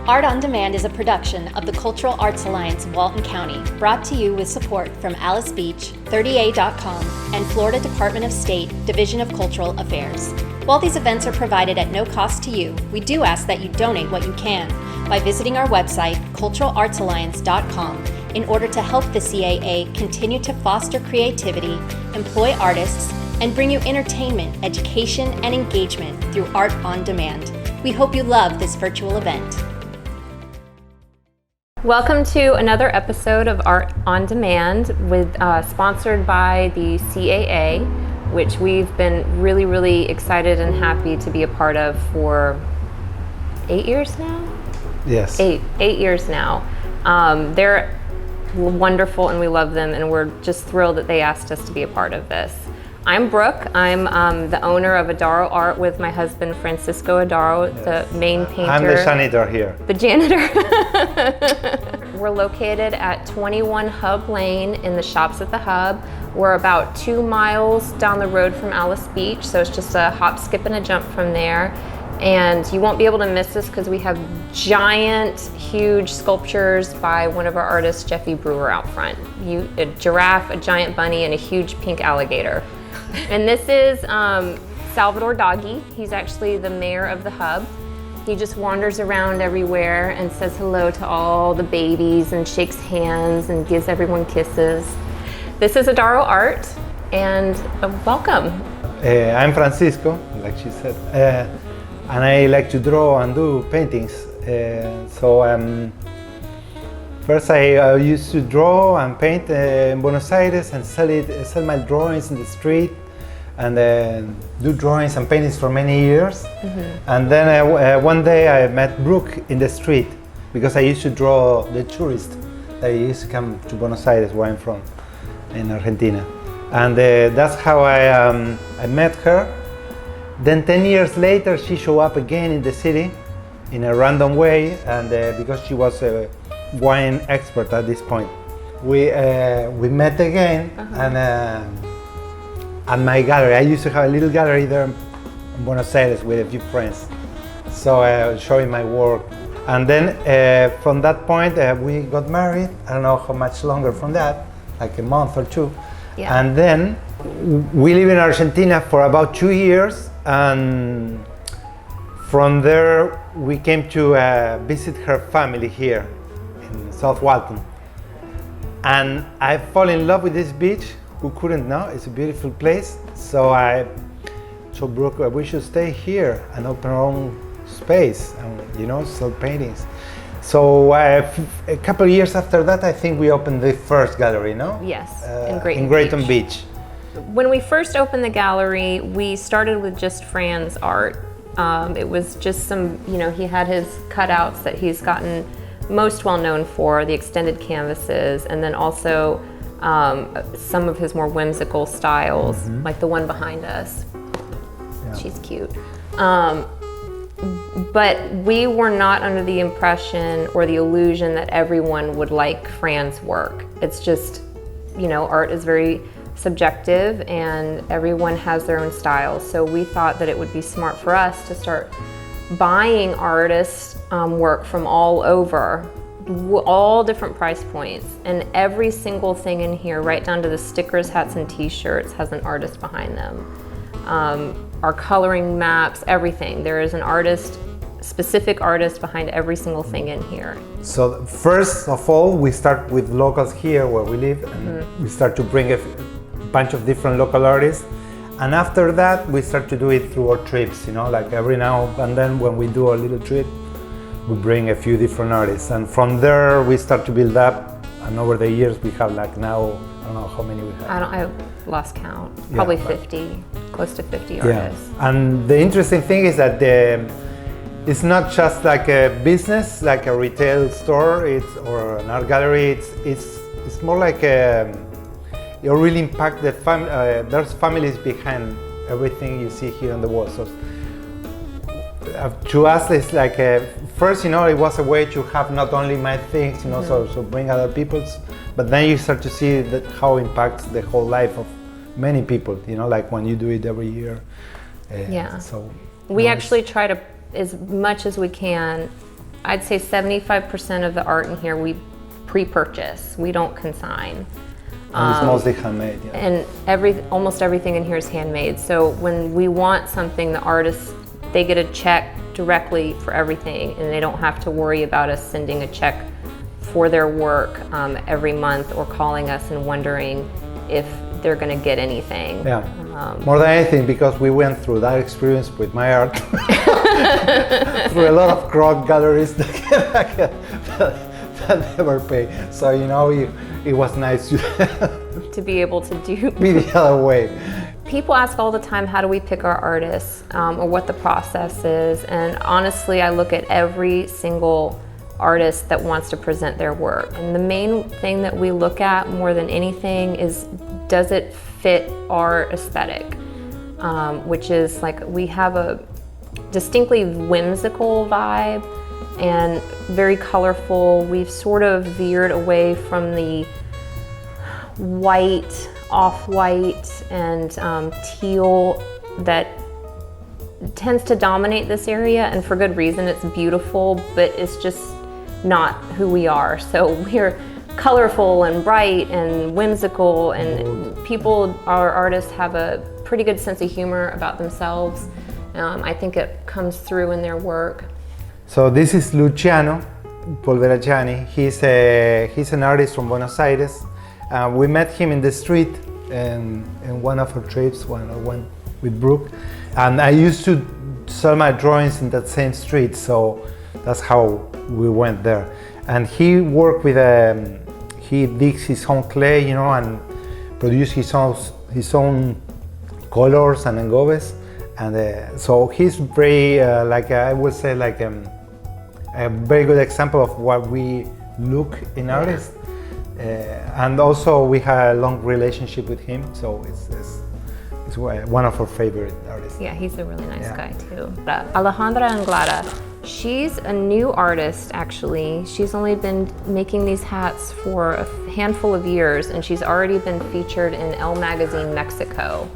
Art on Demand is a production of the Cultural Arts Alliance of Walton County, brought to you with support from Alys Beach, 30A.com, and Florida Department of State, Division of Cultural Affairs. While these events are provided at no cost to you, we do ask that you donate what you can by visiting our website, culturalartsalliance.com, in order to help the CAA continue to foster creativity, employ artists, and bring you entertainment, education, and engagement through Art on Demand. We hope you love this virtual event. Welcome to another episode of Art on Demand, sponsored by the CAA, which we've been really excited and happy to be a part of for 8 years now? Yes. Eight years now. They're wonderful and we love them, and we're just thrilled that they asked us to be a part of this. I'm Brooke. I'm the owner of Adaro Art with my husband Francisco Adaro, the main painter. I'm the janitor here. The janitor. We're located at 21 Hub Lane in the Shops at the Hub. We're about 2 miles down the road from Alys Beach, so it's just a hop, skip, and a jump from there. And you won't be able to miss us because we have giant, huge sculptures by one of our artists, Jeffy Brewer, out front. A giraffe, a giant bunny, and a huge pink alligator. And this is Salvador Doggy. He's actually the mayor of the hub. He just wanders around everywhere and says hello to all the babies and shakes hands and gives everyone kisses. This is Adaro Art, and welcome. I'm Francisco, like she said, and I like to draw and do paintings. First I used to draw and paint in Buenos Aires and sell my drawings in the street, and do drawings and paintings for many years. Mm-hmm. And then one day I met Brooke in the street because I used to draw the tourists that used to come to Buenos Aires, where I'm from, in Argentina. And that's how I met her. Then 10 years later she showed up again in the city in a random way, and because she was a wine expert at this point. We met again. Uh-huh. And at my gallery. I used to have a little gallery there in Buenos Aires with a few friends. So I was showing my work. And then from that point we got married. I don't know how much longer from that, like a month or two. Yeah. And then we live in Argentina for about 2 years. And from there we came to visit her family here in South Walton. And I fall in love with this beach. Who couldn't know? It's a beautiful place. So I told Brooke we should stay here and open our own space and sell paintings. So a couple of years after that, I think we opened the first gallery, no? Yes, in Grayton Beach. When we first opened the gallery, we started with just Fran's art. It was just some, he had his cutouts that he's gotten most well known for, the extended canvases, and then also some of his more whimsical styles, mm-hmm. like the one behind us. Yeah. She's cute. But we were not under the impression or the illusion that everyone would like Fran's work. It's just, art is very subjective and everyone has their own style. So we thought that it would be smart for us to start buying artists' work from all over, all different price points, and every single thing in here, right down to the stickers, hats, and t-shirts, has an artist behind them. Our coloring maps, everything. There is an specific artist behind every single thing in here. So first of all, we start with locals here where we live, and mm-hmm. we start to bring a bunch of different local artists. And after that, we start to do it through our trips, like every now and then when we do a little trip, we bring a few different artists. And from there, we start to build up. And over the years, we have now, I don't know how many we have. I've lost count. Probably 50, close to 50 artists. Yeah. And the interesting thing is that it's not just like a business, like a retail store, or an art gallery. It's more like you really impact the family. There's families behind everything you see here on the wall. So to us, it's like first, it was a way to have not only my things, mm-hmm. so bring other people's, but then you start to see how it impacts the whole life of many people. Like when you do it every year. Yeah. So we actually try to, as much as we can, I'd say 75% of the art in here we pre-purchase. We don't consign. And it's mostly handmade. Yeah. And almost everything in here is handmade. So when we want something, the artists, they get a check directly for everything, and they don't have to worry about us sending a check for their work every month or calling us and wondering if they're going to get anything. Yeah. More than anything, because we went through that experience with my art through a lot of crowd galleries that never pay. So it was nice to be able to be the other way. People ask all the time, how do we pick our artists, or what the process is? And honestly, I look at every single artist that wants to present their work. And the main thing that we look at more than anything is, does it fit our aesthetic? Which is like, we have a distinctly whimsical vibe and very colorful. We've sort of veered away from the white, off-white, and teal that tends to dominate this area, and for good reason. It's beautiful, but it's just not who we are. So we're colorful and bright and whimsical, and our artists have a pretty good sense of humor about themselves. I think it comes through in their work. So this is Luciano Veraciani. He's an artist from Buenos Aires. We met him in the street in one of our trips, one with Brooke, and I used to sell my drawings in that same street, so that's how we went there. And he worked with he digs his own clay, and produces his own colors and engobes, and so he's very I would say a very good example of what we look in artists. And also we had a long relationship with him, so it's one of our favorite artists. Yeah, he's a really nice guy too. Alejandra Anglada, she's a new artist actually. She's only been making these hats for a handful of years, and she's already been featured in Elle Magazine Mexico.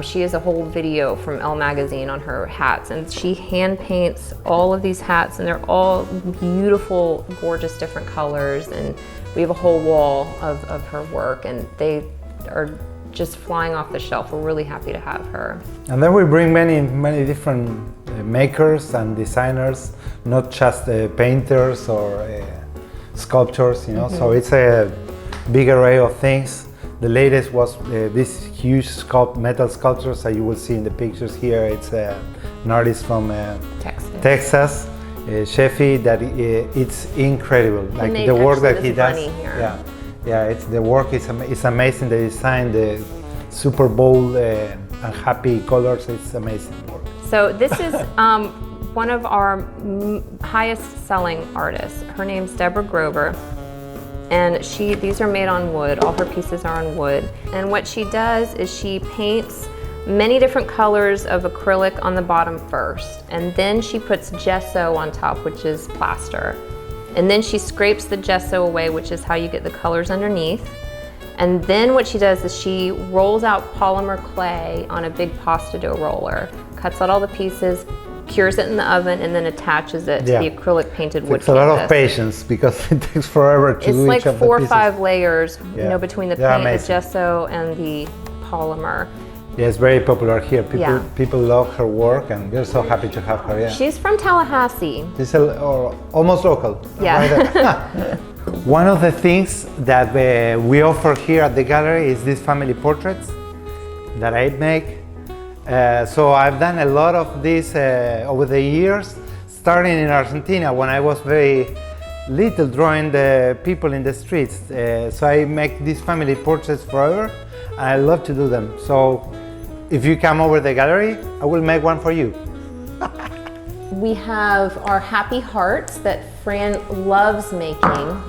She has a whole video from Elle Magazine on her hats, and she hand paints all of these hats, and they're all beautiful, gorgeous different colors, and we have a whole wall of her work, and they are just flying off the shelf. We're really happy to have her. And then we bring many different makers and designers, not just painters or sculptors, so it's a big array of things. The latest was this huge metal sculptures that you will see in the pictures here. It's an artist from Texas, Sheffy, that it's incredible. Like the work that he does. It's the work is amazing. The design, the super bold and happy colors. It's amazing work. So this is one of our highest selling artists. Her name's Deborah Grover. And these are made on wood. All her pieces are on wood. And what she does is she paints many different colors of acrylic on the bottom first. And then she puts gesso on top, which is plaster. And then she scrapes the gesso away, which is how you get the colors underneath. And then what she does is she rolls out polymer clay on a big pasta dough roller, cuts out all the pieces, cures it in the oven, and then attaches it to the acrylic painted wood canvas. It's a lot of patience because it takes forever to do each of the pieces. It's like 4 or 5 layers, between the paint, the gesso, and the polymer. Yeah, it's very popular here. People love her work, and we're so happy to have her. Yeah. She's from Tallahassee. She's almost local. Yeah. Right. One of the things that we offer here at the gallery is these family portraits that I make. So I've done a lot of this over the years, starting in Argentina when I was very little, drawing the people in the streets. So I make these family portraits forever, and I love to do them. So if you come over the gallery, I will make one for you. We have our happy hearts that Fran loves making.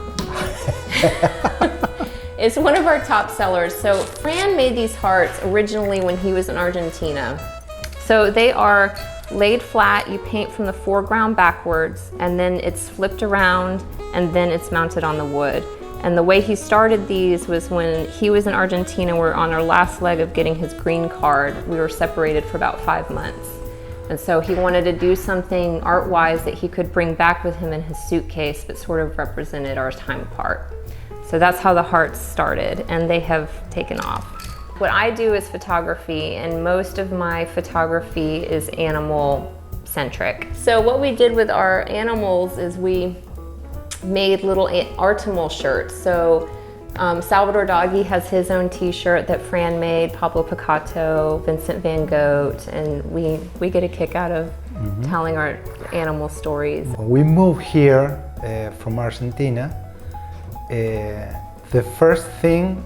It's one of our top sellers. So Fran made these hearts originally when he was in Argentina. So they are laid flat, you paint from the foreground backwards, and then it's flipped around, and then it's mounted on the wood. And the way he started these was when he was in Argentina. We're on our last leg of getting his green card. We were separated for about 5 months. And so he wanted to do something art-wise that he could bring back with him in his suitcase, but sort of represented our time apart. So that's how the hearts started, and they have taken off. What I do is photography, and most of my photography is animal-centric. So what we did with our animals is we made little Artimal shirts. So Salvador Doggy has his own t-shirt that Fran made, Pablo Picasso, Vincent van Gogh, and we get a kick out of telling our animal stories. When we moved here from Argentina, the first thing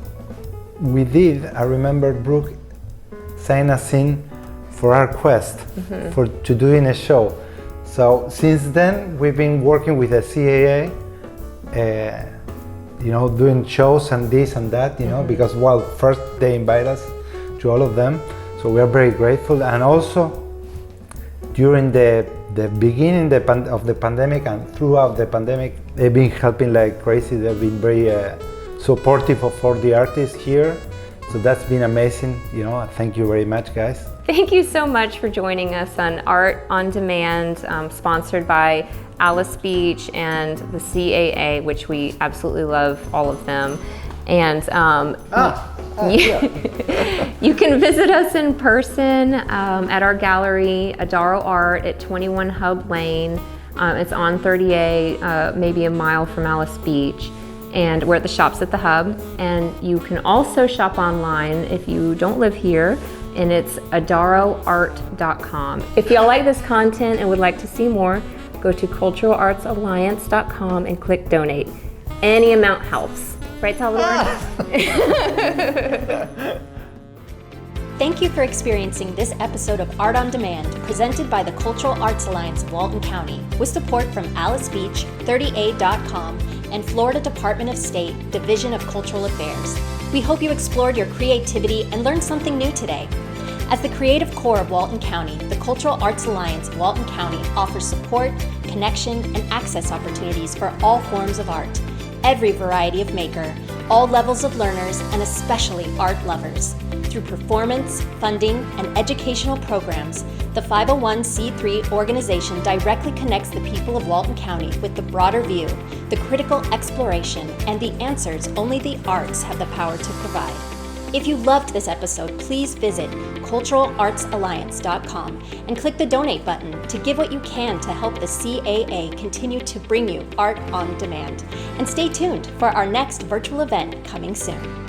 we did, I remember Brooke saying a scene for our quest to doing a show. So since then, we've been working with the CAA, you know, doing shows and this and that, you know, because well, first they invite us to all of them, so we are very grateful. And also during the beginning of the pandemic and throughout the pandemic, they've been helping like crazy. They've been very supportive of all the artists here, so that's been amazing. You know, thank you very much, guys. Thank you so much for joining us on Art on Demand, sponsored by Alys Beach and the CAA, which we absolutely love all of them. And you can visit us in person at our gallery, Adaro Art at 21 Hub Lane. It's on 30A, maybe a mile from Alys Beach. And we're at the Shops at the Hub. And you can also shop online if you don't live here, and it's adaroart.com. If y'all like this content and would like to see more, go to culturalartsalliance.com and click donate. Any amount helps. Right, Salvador? Thank you for experiencing this episode of Art on Demand, presented by the Cultural Arts Alliance of Walton County, with support from Alys Beach, 30A.com, and Florida Department of State, Division of Cultural Affairs. We hope you explored your creativity and learned something new today. As the creative core of Walton County, the Cultural Arts Alliance of Walton County offers support, connection, and access opportunities for all forms of art, every variety of maker, all levels of learners, and especially art lovers. Through performance, funding, and educational programs, the 501c3 organization directly connects the people of Walton County with the broader view, the critical exploration, and the answers only the arts have the power to provide. If you loved this episode, please visit culturalartsalliance.com and click the donate button to give what you can to help the CAA continue to bring you art on demand. And stay tuned for our next virtual event coming soon.